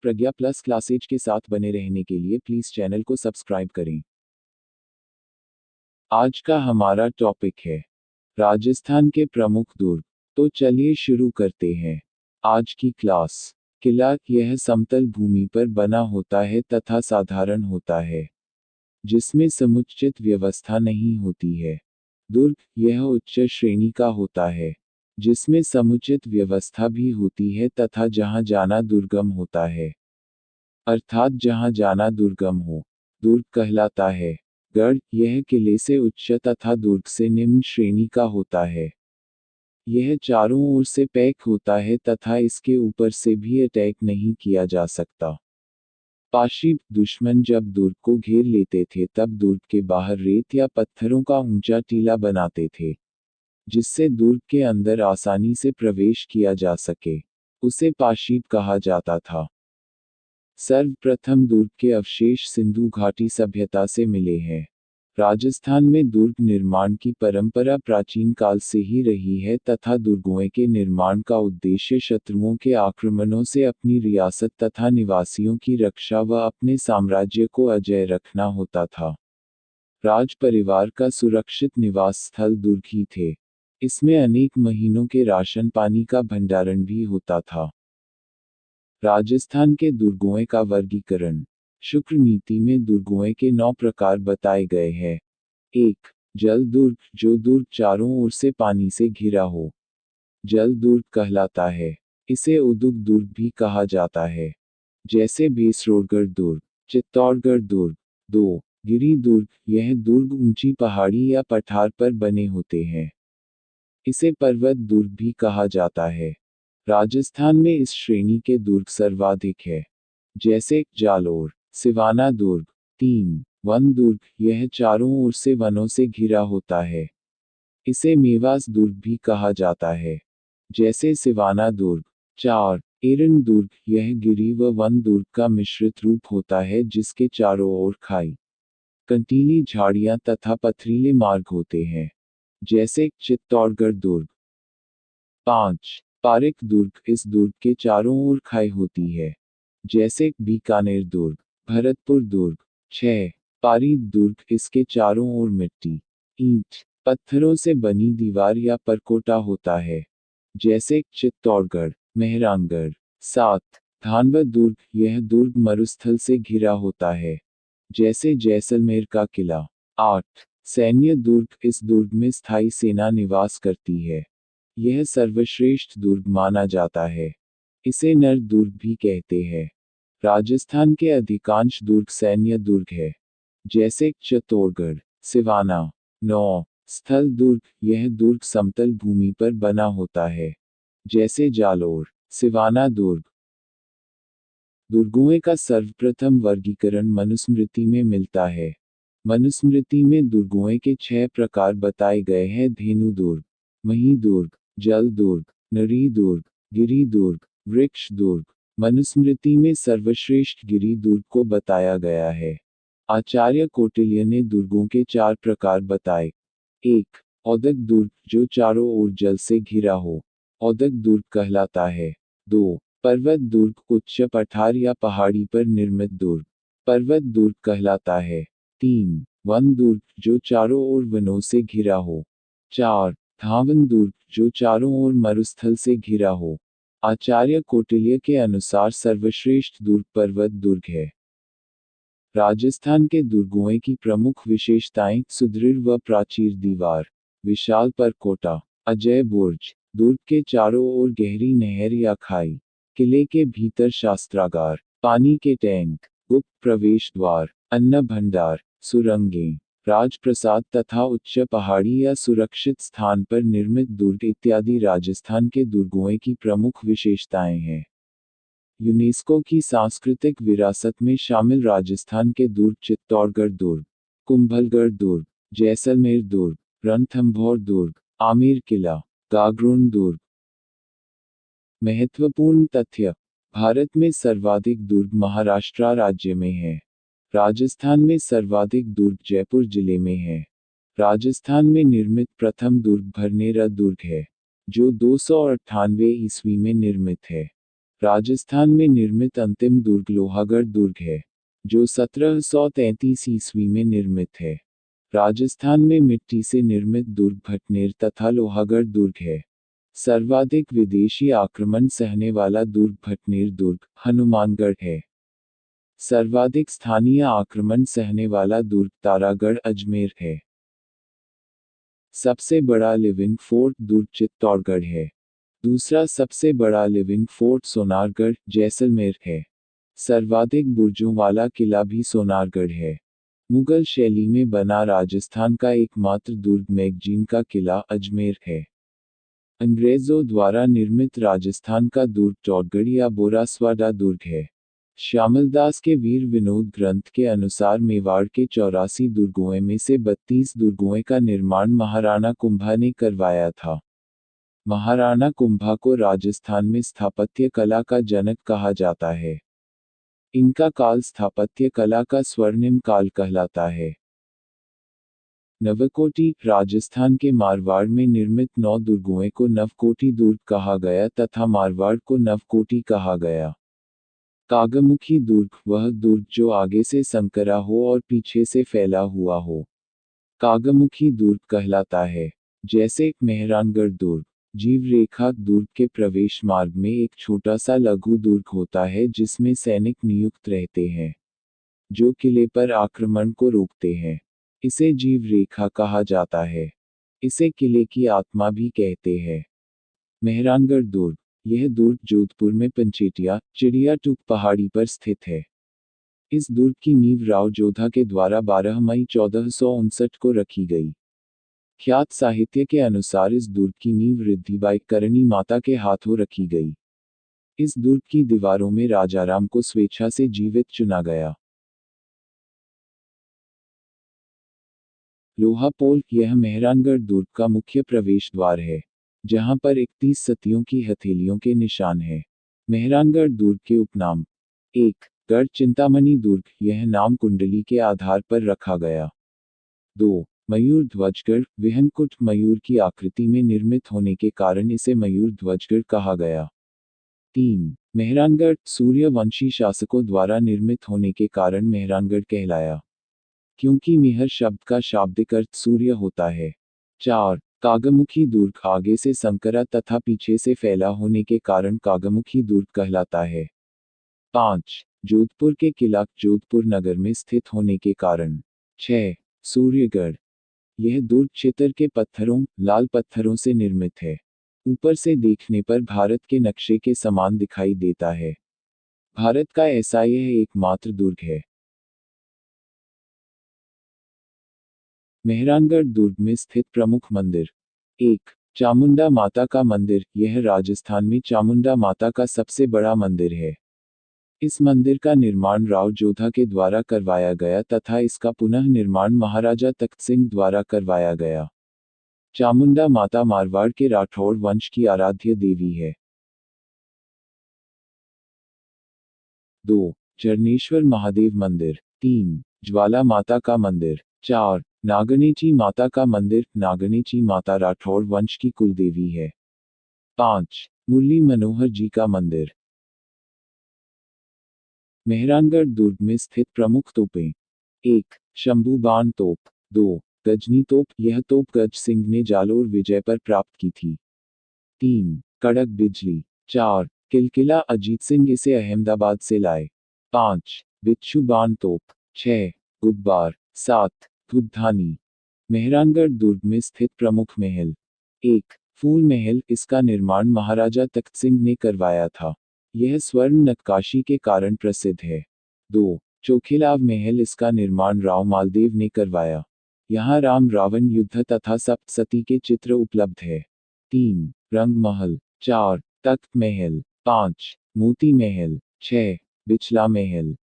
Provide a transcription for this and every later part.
प्रज्ञा plus classes के साथ बने रहने के लिए प्लीज चैनल को सब्सक्राइब करें। आज का हमारा टॉपिक है राजस्थान के प्रमुख दुर्ग। तो चलिए शुरू करते हैं आज की क्लास। किला यह समतल भूमि पर बना होता है तथा साधारण होता है, जिसमें समुचित व्यवस्था नहीं होती है। दुर्ग यह उच्च श्रेणी का होता है, जिसमें समुचित व्यवस्था भी होती है तथा जहां जाना दुर्गम होता है, अर्थात जहां जाना दुर्गम हो, दुर्ग कहलाता है। गढ़ यह किले से उच्च तथा दुर्ग से निम्न श्रेणी का होता है। यह चारों ओर से पैक होता है तथा इसके ऊपर से भी अटैक नहीं किया जा सकता। पाशी दुश्मन जब दुर्ग को घेर लेते थे तब दुर्ग के बाहर रेत या पत्थरों का ऊंचा टीला बनाते थे, जिससे दुर्ग के अंदर आसानी से प्रवेश किया जा सके। उसे पाशीब कहा जाता था। सर्वप्रथम दुर्ग के अवशेष सिंधु घाटी सभ्यता से मिले हैं। राजस्थान में दुर्ग निर्माण की परंपरा प्राचीन काल से ही रही है तथा दुर्गों के निर्माण का उद्देश्य शत्रुओं के आक्रमणों से अपनी रियासत तथा निवासियों की रक्षा व अपने साम्राज्य को अजेय रखना होता था। राज परिवार का सुरक्षित निवास स्थल दुर्ग ही थे। इसमें अनेक महीनों के राशन पानी का भंडारण भी होता था। राजस्थान के दुर्गों का वर्गीकरण। शुक्र नीति में दुर्गों के 9 प्रकार बताए गए हैं। 1. जल दुर्ग, जो दुर्ग चारों ओर से पानी से घिरा हो, जल दुर्ग कहलाता है। इसे उदुग दुर्ग भी कहा जाता है, जैसे बेसरोडगढ़ दुर्ग, चित्तौड़गढ़ दुर्ग। 2. गिरी दुर्ग, यह दुर्ग ऊंची पहाड़ी या पठार पर बने होते हैं। इसे पर्वत दुर्ग भी कहा जाता है। राजस्थान में इस श्रेणी के दुर्ग सर्वाधिक है, जैसे जालोर, सिवाना दुर्ग। 3. वन दुर्ग, यह चारों ओर से वनों से घिरा होता है। इसे मेवास दुर्ग भी कहा जाता है, जैसे सिवाना दुर्ग। 4. एरन दुर्ग, यह गिरी व वन दुर्ग का मिश्रित रूप होता है जिसके चारों ओर खाई, कंटीली झाड़ियां तथा पथरीले मार्ग होते हैं, जैसे चित्तौड़गढ़ दुर्ग। 5. पारिक दुर्ग, इस दुर्ग के चारों ओर खाई होती है, जैसे बीकानेर दुर्ग, भरतपुर दुर्ग। 6. पारीद दुर्ग, इसके चारों ओर मिट्टी, ईंट, पत्थरों से बनी दीवार या परकोटा होता है, जैसे चित्तौड़गढ़, मेहरानगढ़। 7. धानवद दुर्ग, यह दुर्ग मरुस्थल से घिरा होता है, जैसे जैसलमेर का किला। 8. सैन्य दुर्ग, इस दुर्ग में स्थायी सेना निवास करती है। यह सर्वश्रेष्ठ दुर्ग माना जाता है। इसे नर दुर्ग भी कहते हैं। राजस्थान के अधिकांश दुर्ग सैन्य दुर्ग है, जैसे चित्तौड़गढ़, सिवाना। 9. स्थल दुर्ग, यह दुर्ग समतल भूमि पर बना होता है, जैसे जालोर, सिवाना दुर्ग। दुर्गों का सर्वप्रथम वर्गीकरण मनुस्मृति में मिलता है। मनुस्मृति में दुर्गों के 6 प्रकार बताए गए हैं। धेनु दुर्ग, मही दुर्ग, जल दुर्ग, नरी दुर्ग, गिरी दुर्ग, वृक्ष दुर्ग। मनुस्मृति में सर्वश्रेष्ठ गिरी दुर्ग को बताया गया है। आचार्य कौटिल्य ने दुर्गों के 4 प्रकार बताए। 1. औदक दुर्ग, जो चारों ओर जल से घिरा हो, औदक दुर्ग कहलाता है। 2. पर्वत दुर्ग, उच्च पठार या पहाड़ी पर निर्मित दुर्ग, पर्वत दुर्ग कहलाता है। 3. वन दुर्ग, जो चारों ओर वनों से घिरा हो। 4. धावन दुर्ग, जो चारों ओर मरुस्थल से घिरा हो। आचार्य कौटिल्य के अनुसार सर्वश्रेष्ठ दुर्ग पर्वत दुर्ग है। राजस्थान के दुर्गों की प्रमुख विशेषताएं: सुदृढ़ व प्राचीर दीवार, विशाल परकोटा, अजेय बुर्ज, दुर्ग के चारों ओर गहरी नहर या खाई, किले के भीतर शास्त्रागार, पानी के टैंक, गुप्त प्रवेश द्वार, अन्न भंडार, सुरंगें, राजप्रसाद तथा उच्च पहाड़ी या सुरक्षित स्थान पर निर्मित दुर्ग इत्यादि राजस्थान के दुर्गों की प्रमुख विशेषताएं हैं। यूनेस्को की सांस्कृतिक विरासत में शामिल राजस्थान के दुर्ग चित्तौड़गढ़ दुर्ग, कुंभलगढ़ दुर्ग, जैसलमेर दुर्ग, रणथंभौर दुर्ग, आमेर किला, गागरोन दुर्ग। महत्वपूर्ण तथ्य: भारत में सर्वाधिक दुर्ग महाराष्ट्र राज्य में है। राजस्थान में सर्वाधिक दुर्ग जयपुर जिले में है। राजस्थान में निर्मित प्रथम दुर्ग भरनेरा दुर्ग है, जो 298 ईस्वी में निर्मित है। राजस्थान में निर्मित अंतिम दुर्ग लोहागढ़ दुर्ग है, जो 1733 ईस्वी में निर्मित है। राजस्थान में मिट्टी से निर्मित दुर्ग भटनेर तथा लोहागढ़ दुर्ग है। सर्वाधिक विदेशी आक्रमण सहने वाला दुर्ग भटनेर दुर्ग, हनुमानगढ़ है। सर्वाधिक स्थानीय आक्रमण सहने वाला दुर्ग तारागढ़ अजमेर है। सबसे बड़ा लिविंग फोर्ट दुर्ग चित्तौड़गढ़ है। दूसरा सबसे बड़ा लिविंग फोर्ट सोनारगढ़, जैसलमेर है। सर्वाधिक बुर्जों वाला किला भी सोनारगढ़ है। मुगल शैली में बना राजस्थान का एकमात्र दुर्ग मैगजीन का किला अजमेर है। अंग्रेजों द्वारा निर्मित राजस्थान का दुर्ग टौड़गढ़ या बोरासवाड़ा दुर्ग है। श्यामलदास के वीर विनोद ग्रंथ के अनुसार मेवाड़ के 84 दुर्गों में से 32 दुर्गों का निर्माण महाराणा कुंभा ने करवाया था। महाराणा कुंभा को राजस्थान में स्थापत्य कला का जनक कहा जाता है। इनका काल स्थापत्य कला का स्वर्णिम काल कहलाता है। नवकोटी, राजस्थान के मारवाड़ में निर्मित 9 दुर्गों को नवकोटी दुर्ग कहा गया तथा मारवाड़ को नवकोटी कहा गया। कागमुखी दुर्ग, वह दुर्ग जो आगे से संकरा हो और पीछे से फैला हुआ हो, कागमुखी दुर्ग कहलाता है। जैसे मेहरानगढ़ दुर्ग। जीव रेखा दुर्ग के प्रवेश मार्ग में एक छोटा सा लघु दुर्ग होता है जिसमें सैनिक नियुक्त रहते हैं, जो किले पर आक्रमण को रोकते हैं। इसे जीव रेखा कहा जाता है। इसे किले की आत्मा भी कहते हैं। मेहरानगढ़ दुर्ग। यह दुर्ग जोधपुर में पंचेटिया, चिड़िया टूक पहाड़ी पर स्थित है। इस दुर्ग की नींव राव जोधा के द्वारा 12 मई 1459 को रखी गई। ख्यात साहित्य के अनुसार इस दुर्ग की नींव रिद्धिबाई करणी माता के हाथों रखी गई। इस दुर्ग की दीवारों में राजाराम को स्वेच्छा से जीवित चुना गया। लोहा पोल, यह मेहरानगढ़ दुर्ग का मुख्य प्रवेश द्वार है, जहां पर 31 सतियों की हथेलियों के निशान हैं। मेहरानगढ़ दुर्ग के उपनाम। 1. गढ़ चिंतामणि दुर्ग, यह नाम कुंडली के आधार पर रखा गया। 2. मयूर ध्वजगढ़, विहंगकुट मयूर की आकृति में निर्मित होने के कारण इसे मयूर ध्वजगढ़ कहा गया। 3. मेहरानगढ़, सूर्यवंशी शासकों द्वारा निर्मित होने के कारण मेहरानगढ़ कहलाया, क्योंकि मिहर शब्द का शाब्दिक अर्थ सूर्य होता है। 4. कागमुखी दुर्ग, आगे से संकरा तथा पीछे से फैला होने के कारण कागमुखी दुर्ग कहलाता है। 5. जोधपुर के किला जोधपुर नगर में स्थित होने के कारण। 6. सूर्यगढ़, यह दुर्ग क्षेत्र के पत्थरों, लाल पत्थरों से निर्मित है। ऊपर से देखने पर भारत के नक्शे के समान दिखाई देता है। भारत का ऐसा यह एकमात्र दुर्ग है। मेहरानगढ़ दुर्ग में स्थित प्रमुख मंदिर। 1. चामुंडा माता का मंदिर, यह राजस्थान में चामुंडा माता का सबसे बड़ा मंदिर है। इस मंदिर का निर्माण राव जोधा के द्वारा करवाया गया तथा इसका पुनः निर्माण महाराजा तख्त सिंह द्वारा करवाया गया। चामुंडा माता मारवाड़ के राठौड़ वंश की आराध्य देवी है। 2. चरणेश्वर महादेव मंदिर। 3. ज्वाला माता का मंदिर। 4. नागनेची माता का मंदिर, नागनेची माता राठौड़ वंश की कुलदेवी है। 5. मुरली मनोहर जी का मंदिर। मेहरानगढ़ दुर्ग में स्थित प्रमुख तोपें। 1. शंभू बाण तोप। 2. गजनी तोप, यह तोप गज सिंह ने जालोर विजय पर प्राप्त की थी। 3. कड़क बिजली। 4. किलकिला, अजीत सिंह इसे अहमदाबाद से लाए। 5. बिच्छू बाण तोप। 6. गुब्बार। 7. धुधानी। मेहरानगढ़ दुर्ग में स्थित प्रमुख महल। 1. फूल महल, इसका निर्माण महाराजा तख्त सिंह ने करवाया था। यह स्वर्ण नक्काशी के कारण प्रसिद्ध है। 2. चोखिलाव महल, इसका निर्माण राव मालदेव ने करवाया। यहाँ राम रावण युद्ध तथा सप्तसती के चित्र उपलब्ध है। 3. रंग महल। 4. तख्त महल। 5. मोती महल। 6. बिचला महल।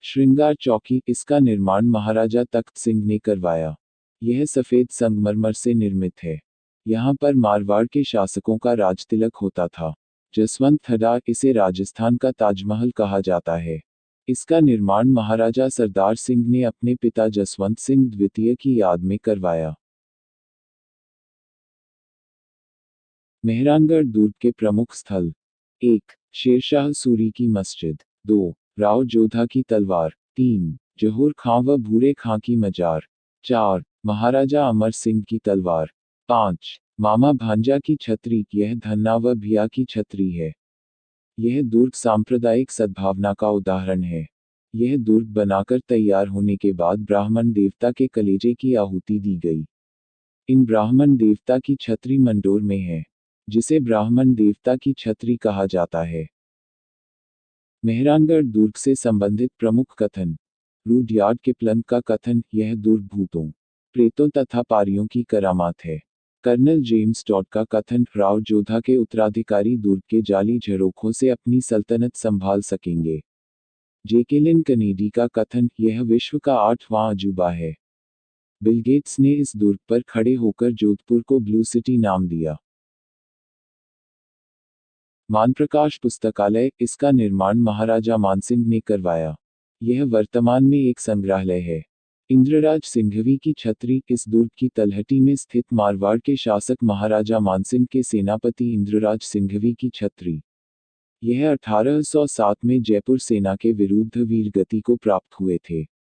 श्रृंगार चौकी, इसका निर्माण महाराजा तख्त सिंह ने करवाया। यह सफेद संगमरमर से निर्मित है। यहाँ पर मारवाड़ के शासकों का राजतिलक होता था। जसवंत थड़ा, इसे राजस्थान का ताजमहल कहा जाता है। इसका निर्माण महाराजा सरदार सिंह ने अपने पिता जसवंत सिंह द्वितीय की याद में करवाया। मेहरानगढ़ दुर्ग के प्रमुख स्थल। 1. शेरशाह सूरी की मस्जिद। 2. राव जोधा की तलवार। 3. जौहर खां व भूरे खां की मजार। 4. महाराजा अमर सिंह की तलवार। 5. मामा भांजा की छतरी। यह धन्ना व भिया की छतरी है। यह दुर्ग सांप्रदायिक सद्भावना का उदाहरण है। यह दुर्ग बनाकर तैयार होने के बाद ब्राह्मण देवता के कलेजे की आहुति दी गई। इन ब्राह्मण देवता की छतरी मंडोर में है, जिसे ब्राह्मण देवता की छतरी कहा जाता है। मेहरानगढ़ दुर्ग से संबंधित प्रमुख कथन। रुडयार्ड किपलंग का कथन, यह दुर्ग भूतों, प्रेतों तथा पारियों की करामात है। कर्नल जेम्स टॉड का कथन, राव जोधा के उत्तराधिकारी दुर्ग के जाली झरोखों से अपनी सल्तनत संभाल सकेंगे। जेकेलिन कनेडी का कथन, यह विश्व का 8वां अजूबा है। बिल गेट्स ने इस दुर्ग पर खड़े होकर जोधपुर को ब्लू सिटी नाम दिया। मानप्रकाश पुस्तकालय, इसका निर्माण महाराजा मानसिंह ने करवाया। यह वर्तमान में एक संग्रहालय है। इंद्रराज सिंघवी की छतरी, इस दुर्ग की तलहटी में स्थित मारवाड़ के शासक महाराजा मानसिंह के सेनापति इंद्रराज सिंघवी की छतरी। यह 1807 में जयपुर सेना के विरुद्ध वीरगति को प्राप्त हुए थे।